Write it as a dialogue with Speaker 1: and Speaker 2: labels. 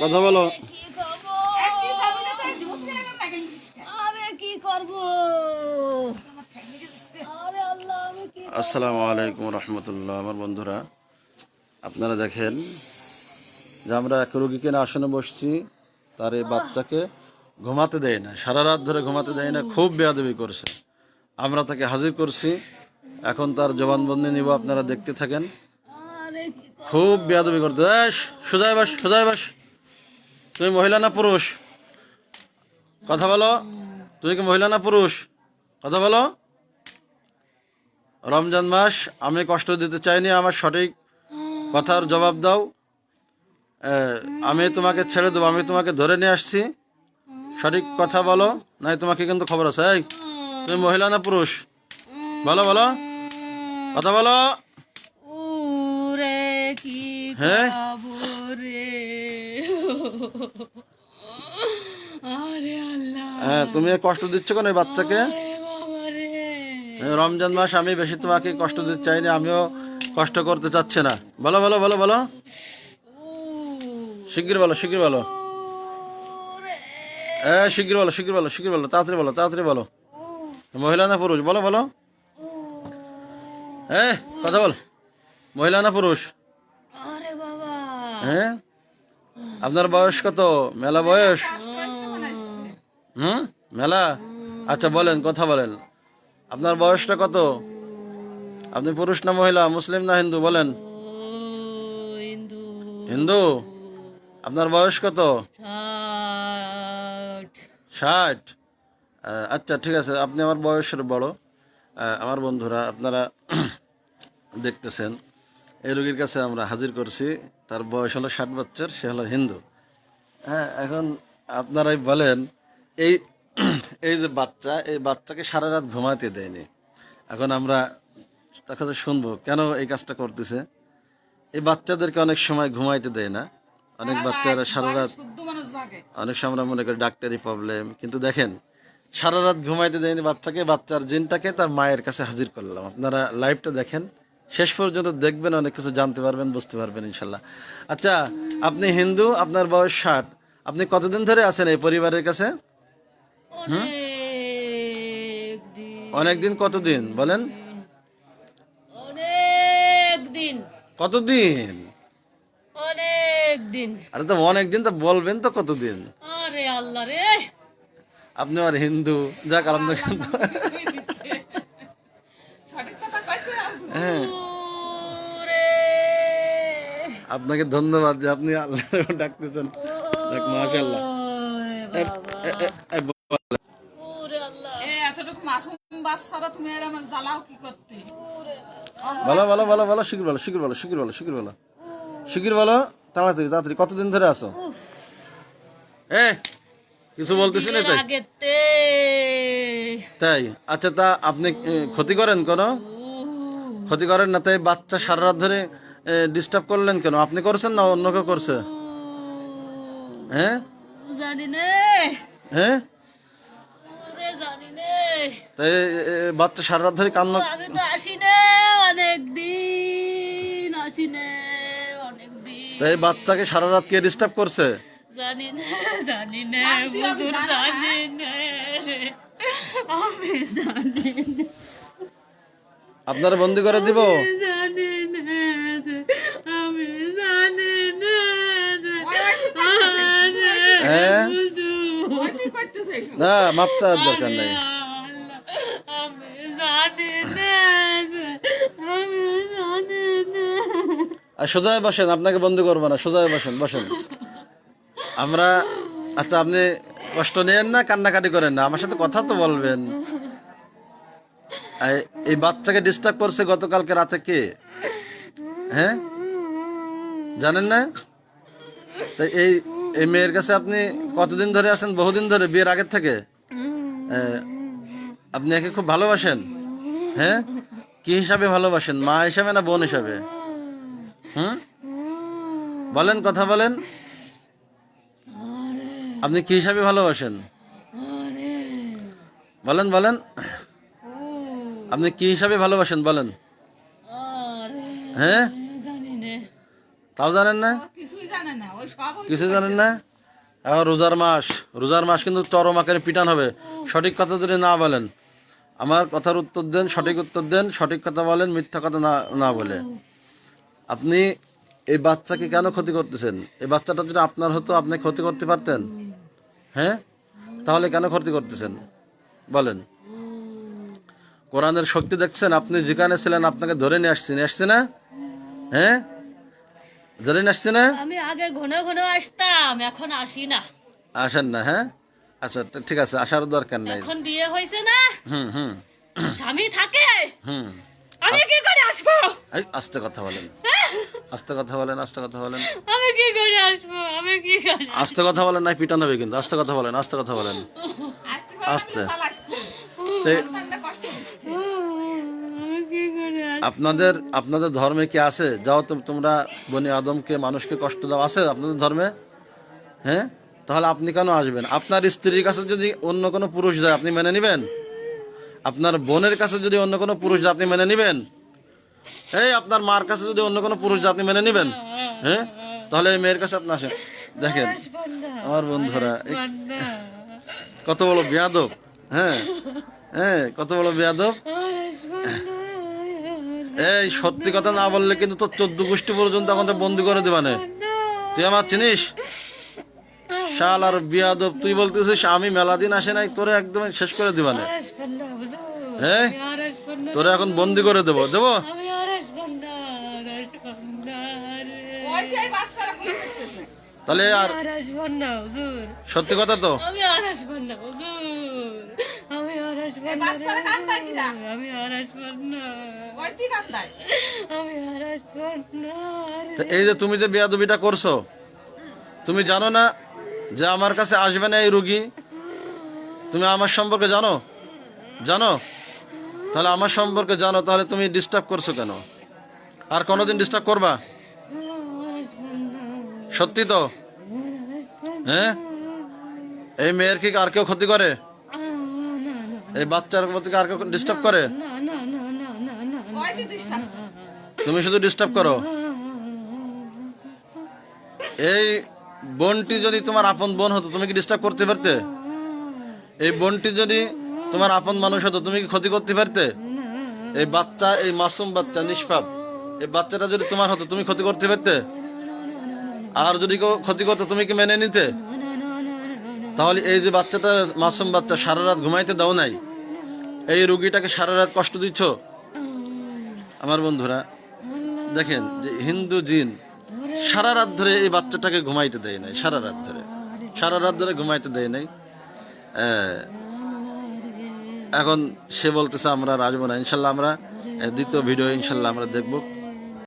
Speaker 1: কথা বলো। আসসালামু আলাইকুম রহমতুল্লাহ। আমার বন্ধুরা, আপনারা দেখেন যে আমরা এক রোগীকে না আসনে বসছি, তার এই বাচ্চাকে ঘুমাতে দেয় না, সারা রাত ধরে ঘুমাতে দেয় না, খুব বেয়াদবি করছে। আমরা তাকে হাজির করছি, এখন তার জবানবন্দি নিব, আপনারা দেখতে থাকেন। খুব বেয়াদবি করতে। সোজায় বাস, সোজায় বাস। তুমি মহিলা না পুরুষ? কথা বলো। তুমি কি মহিলা না পুরুষ? কথা বলো। রমজান মাস, আমি কষ্ট দিতে চাইনি, আমার সঠিক কথার জবাব দাও। আমি তোমাকে ছেড়ে দেবো, আমি তোমাকে ধরে নিয়ে আসছি, সঠিক কথা বলো, নাই তোমাকে কিন্তু খবর আছে। এই, তুমি মহিলা না পুরুষ? বলো বলো, কথা বলো। হ্যাঁ, হ্যাঁ, তুমি কষ্ট দিচ্ছ কেন এই বাচ্চাকে? রমজান মাস, আমি বেশি তোমাকে কষ্ট দিতে চাইনি, আমিও কষ্ট করতে চাচ্ছি না। বলো বলো বলো বলো, শিগগির বলো, শিগগির বলো। শিগগির বলো, শিগগির বলো, শিগগির বলো, তাড়াতাড়ি বলো, তাড়াতাড়ি বলো। মহিলা না পুরুষ? বলো বলো। কথা বল। মহিলা না পুরুষ? হ্যাঁ, আপনার বয়স কত? মেলা বয়স? মেলা। আচ্ছা বলেন, কথা বলেন, আপনার বয়সটা কত? আপনি পুরুষ না মহিলা, মুসলিম না হিন্দু? বলেন। হিন্দু। আপনার বয়স কত? 60। আচ্ছা ঠিক আছে, আপনি আমার বয়সের বড়। আমার বন্ধুরা, আপনারা দেখতেছেন, এই রোগীর কাছে আমরা হাজির করছি, তার বয়স হলো 60 বছর, সে হলো হিন্দু। হ্যাঁ, এখন আপনারাই বলেন, এই এই যে বাচ্চা, এই বাচ্চাকে সারা রাত ঘুমাতে দেয়নি। এখন আমরা তার কাছে শুনবো কেন এই কাজটা করতেছে। এই বাচ্চাদেরকে অনেক সময় ঘুমাইতে দেয় না, অনেক বাচ্চারা সারা রাত, অনেক সময় আমরা মনে করি ডাক্তারি প্রবলেম, কিন্তু দেখেন সারা রাত ঘুমাইতে দেয়নি বাচ্চাকে, বাচ্চার জিনটাকে তার মায়ের কাছে হাজির করলাম। আপনারা লাইভটা দেখেন, শেষ পর্যন্ত দেখবেন, অনেক কিছু জানতে পারবেন, বুঝতে পারবেন ইনশাল্লাহ। আচ্ছা, আপনি হিন্দু, আপনার বয়স 60, আপনি কতদিন ধরে আছেন এই পরিবারের কাছে? অনেকদিন। কতদিন বলেন?
Speaker 2: অনেকদিন।
Speaker 1: কতদিন?
Speaker 2: অনেকদিন।
Speaker 1: আরে তো অনেকদিন, তো বলবেন তো কতদিন।
Speaker 2: আরে আল্লাহ রে,
Speaker 1: আপনি আর হিন্দু, যাক আলহামদুলিল্লাহ। হ্যাঁ, আপনাকে ধন্যবাদ যে আপনি আল্লাহ ডাকতেছেন। মাশাআল্লাহ। বলো বলো বলো বলো, শিগগির বলো, শিগগির বলো, শিগগির বলো, শিগগির বলো, শিগগির বলো, তাড়াতাড়ি তাড়াতাড়ি। কতদিন ধরে আছো? কিছু বলতেছি না তাই? তাই? আচ্ছা, তা আপনি ক্ষতি করেন কোনো? ক্ষতি করেন না, তাই বাচ্চা সারা রাত ধরে ডিস্টার্ব করলেন কেন? আপনি করছেন না অন্য কেউ করছে? হ্যাঁ,
Speaker 2: জানি না।
Speaker 1: হ্যাঁ,
Speaker 2: জানি না।
Speaker 1: তাই বাচ্চা সারা রাত ধরে কান্না।
Speaker 2: আমি তো আসি না, অনেকদিন আসি না, অনেকদিন।
Speaker 1: তাই বাচ্চাকে সারা রাত কে ডিস্টার্ব করছে?
Speaker 2: জানি না, জানি না, হুজুর জানি না, আমি জানি না।
Speaker 1: আপনারা বন্দি করে দিব?
Speaker 2: জানি না, আমি জানি না।
Speaker 1: হ্যাঁ, না, মাপ চাওয়ার দরকার নেই।
Speaker 2: আমি জানি না, আমি জানি না।
Speaker 1: আর সোজায় বসেন, আপনাকে বন্দি করবো না, সোজায় বসেন, বসেন। আমরা, আচ্ছা আপনি কষ্ট নেন না, কান্নাকাটি করেন না, আমার সাথে কথা তো বলবেন। এই বাচ্চাকে ডিস্টার্ব করছে গতকালকে রাতে কে? হ্যাঁ, জানেন না? তাই এই মেয়ের কাছে আপনি কতদিন ধরে আছেন? বহুদিন ধরে, বিয়ের আগের থেকে? আপনি একে খুব ভালোবাসেন? হ্যাঁ, কি হিসাবে ভালোবাসেন, মা হিসাবে না বোন হিসাবে? বলেন, কথা বলেন, আপনি কি হিসাবে ভালোবাসেন? বলেন বলেন, আপনি কি হিসাবে ভালোবাসেন বলেন। হ্যাঁ, তাও জানেন না?
Speaker 3: কিছুই জানে না, ওই সব
Speaker 1: কিছু জানেন না? এখন রোজার মাস কিন্তু চরম আকারে পিটান হবে সঠিক কথা যদি না বলেন। আমার কথার উত্তর দেন, সঠিক উত্তর দেন, সঠিক কথা বলেন, মিথ্যা কথা না না বলে। আপনি এই বাচ্চাকে কেন ক্ষতি করতেছেন? এই বাচ্চাটা যদি আপনার হতো আপনি ক্ষতি করতে পারতেন? হ্যাঁ, তাহলে কেন ক্ষতি করতেছেন বলেন? কোরআনের শক্তি দেখছেন? আপনি যেখানে ছিলেন আপনাকে ধরে নিয়ে আসছে না? হ্যাঁ, ধরে নিয়ে আসছে না?
Speaker 2: আমি আগে ঘন ঘন আসতাম, এখন আসি না।
Speaker 1: আসেন না? হ্যাঁ, আচ্ছা ঠিক আছে, আসার দরকার নাই।
Speaker 2: এখন বিয়ে হয়েছে না,
Speaker 1: হুম হুম
Speaker 2: স্বামী থাকে,
Speaker 1: হুম
Speaker 2: আমি কি করে আসবো?
Speaker 1: এই আস্তে কথা বলেন, আস্তে কথা বলেন, আস্তে কথা বলেন,
Speaker 2: আমি কি করে আসবো? আমি কি করে
Speaker 1: আস্তে কথা বলেন, নাই পিটান হবে কিন্তু। আস্তে কথা বলেন, আস্তে কথা বলেন,
Speaker 3: আসতে
Speaker 1: আস্তে।
Speaker 3: চালাচ্ছে,
Speaker 1: তো
Speaker 3: সন্তানটা কষ্ট হচ্ছে।
Speaker 2: আমি কি করে আসবো?
Speaker 1: আপনাদের ধর্মে কি আছে যাও তোমরা বনি আদমকে মানুষকে কষ্ট দাও? আছে আপনাদের ধর্মে? হ্যাঁ, তাহলে আপনি কেন আসবেন? আপনার স্ত্রীর কাছে যদি অন্য কোনো পুরুষ যায় আপনি মেনে নেবেন? আপনার বোনের কাছে যদি অন্য কোনো পুরুষ যায় আপনি মেনে নেবেন? এই আপনার মার কাছে যদি অন্য কোনো পুরুষ যায় আপনি মেনে নেবেন? হ্যাঁ, তাহলে এই মেয়ের কাছে আপনি আসেন। দেখেন
Speaker 2: আসবো না,
Speaker 1: আমার বন্ধুরা,
Speaker 2: আসবো না,
Speaker 1: কত বড় বেয়াদব। হ্যাঁ হ্যাঁ, কত বড় বেয়াদব।
Speaker 2: আসবো না।
Speaker 1: এই সত্যি কথা না বললে কিন্তু তোর 14 গোষ্ঠী পর্যন্ত এখন তো বন্দি করে দেবানে। তুই আমার চিনিস? শাল আর বিয়াদব, তুই বলতেছিস আমি মেলা দিন আসে নাই, তোরে একদম শেষ করে দিবানে।
Speaker 2: আসবো না, হুজুর।
Speaker 1: হ্যাঁ,
Speaker 2: আমি আর আসবো না।
Speaker 1: তোরে এখন বন্দি করে দেবো।
Speaker 2: আমি আর আসবো না, আর আসবো না রে।
Speaker 3: ওই যে এই বাচ্চারা বুঝতেছে।
Speaker 1: তাহলে আর
Speaker 2: আর আসবো না, হুজুর।
Speaker 1: সত্যি কথা তো?
Speaker 2: আমি আর আসবো না, হুজুর। আমি আর আসবো
Speaker 3: এই
Speaker 2: না,
Speaker 3: বাচ্চারা কান্দায় কিরা?
Speaker 2: আমি আর আসবো না।
Speaker 3: ওই তুই কান্দায়।
Speaker 2: আমি আর আসবো না রে।
Speaker 1: তো এই যে তুমি যে বেয়াদবিটা করছো, তুমি জানো না যে আমার কাছে আসবে না এই রুগী? তুমি আমার সম্পর্কে জানো? জানো? তাহলে আমার সম্পর্কে জানো, তাহলে তুমি ডিস্টার্ব করছো কেন? আর কোনোদিন ডিস্টার্ব করবা?
Speaker 2: আর আসবো না,
Speaker 1: সত্যি তো? হ্যাঁ, এই মেয়ের কি আর কেউ ক্ষতি করে? এই বাচ্চার প্রতি কি আর কেউ ডিস্টার্ব করে?
Speaker 2: না না না না না না না।
Speaker 3: ওই তুই ডিস্টার্ব।
Speaker 1: তুমি শুধু ডিস্টার্ব করো। এই বোনটি যদি তোমার আপন বোন হতো তুমি কি ডিস্টার্ব করতে পারতে? এই বোনটি যদি তোমার আপন মানুষ হতো তুমি কি ক্ষতি করতে পারতে? এই বাচ্চা, এই মাসুম বাচ্চা নিষ্পাপ, এই বাচ্চাটা যদি তোমার হতো তুমি ক্ষতি করতে পারতে? আর যদি কেউ ক্ষতি করতো তুমি কি মেনে নিতে? তাহলে এই যে বাচ্চাটা, মাসুম বাচ্চা, সারা রাত ঘুমাইতে দাও নাই, এই রুগীটাকে সারা রাত কষ্ট দিচ্ছ। আমার বন্ধুরা দেখেন যে হিন্দু জিন সারা রাত ধরে এই বাচ্চাটাকে ঘুমাইতে দেয় নাই, সারা রাত ধরে ঘুমাইতে দেয় নাই। এখন সে বলতেছে আমরা আর আসবো না। ইনশাল্লাহ আমরা দ্বিতীয় ভিডিও ইনশাল্লাহ আমরা দেখবো।